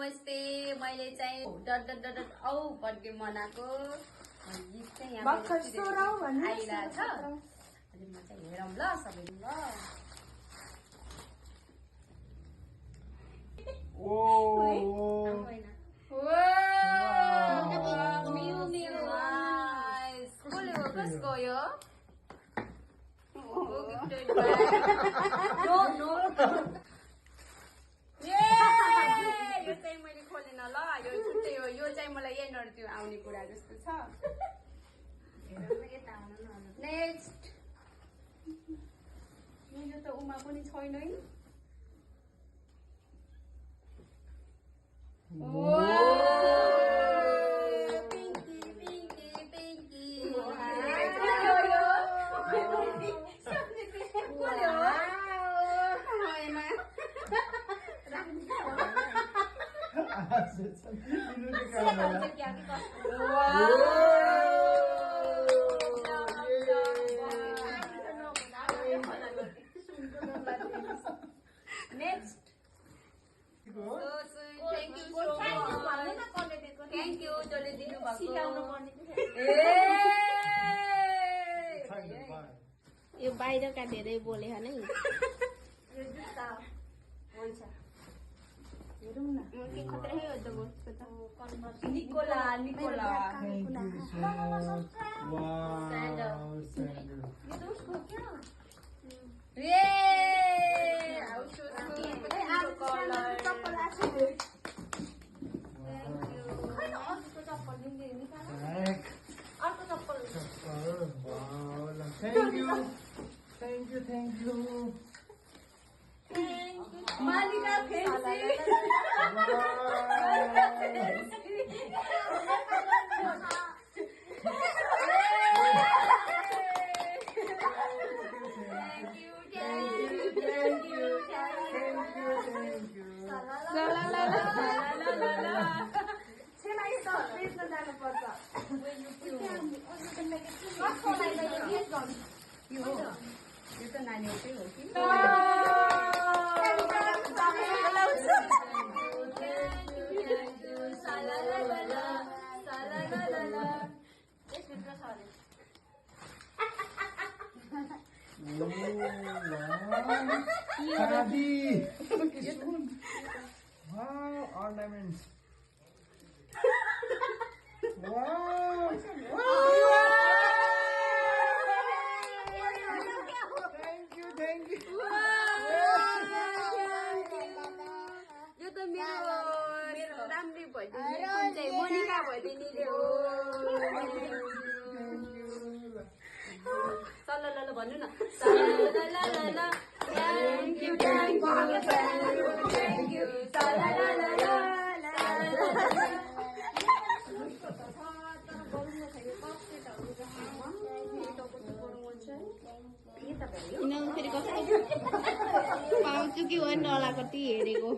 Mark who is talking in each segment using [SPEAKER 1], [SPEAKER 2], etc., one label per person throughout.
[SPEAKER 1] नमस्ते। मैले चाहिँ डट डट डट डट औ बर्थडे मनाएको गीत चाहिँ यहाँ आइरहेछ। अनि म चाहिँ हेरौँ ल सबै ल। कसको यो? यो चाहिँ मैले खोलेन ल। यो छुट्टै हो। यो चाहिँ मलाई यही नर्थ्यो आउने कुरा जस्तो छ। नेक्स्ट यो त उमा पनि छैन है। Pinky Pinky Pinky next thank you so much. Thank you जसले दिनुभएको।
[SPEAKER 2] यो बाहिरका धेरै बोले है।
[SPEAKER 1] यो जुत्ता हुन्छ। हेरौँ न के खतरा है त बोलको त। निकोला निकोला
[SPEAKER 3] Thank you so much. Wow.
[SPEAKER 1] ये तो उसको क्या? ये how so sweet colour.
[SPEAKER 3] Back. Wow. Thank you. Thank you. Thank you.
[SPEAKER 1] मालिका फेन्सी। यो त नानीहरूकै हो कि?
[SPEAKER 3] Wow, ornaments. Wow. Thank you.
[SPEAKER 1] यो त मेरो राम्रै भइदिने कुन चाहिँ मोनिका भइदिनेले हो। चल ल भन्नु न। Thank you thank you thank you.
[SPEAKER 2] यिनीहरू फेरि कस्तो पाउँछु कि हो नलाको ती हेरेको।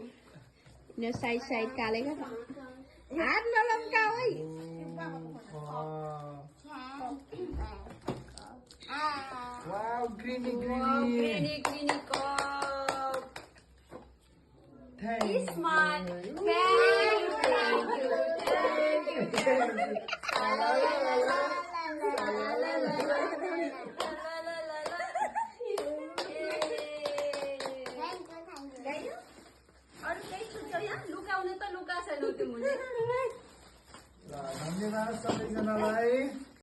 [SPEAKER 2] यिनीहरू साइड साइड कालेको हात नलम्काऊ है।
[SPEAKER 3] Wow, greeny.
[SPEAKER 1] Greeny greeny cup.
[SPEAKER 3] Thank
[SPEAKER 1] Smart.
[SPEAKER 3] you.
[SPEAKER 1] Thank you. अरू केही छुट्छ यहाँ? लुकाउनु त लुका छैन त्यो मुनि।
[SPEAKER 3] धन्यवाद सबैजनालाई।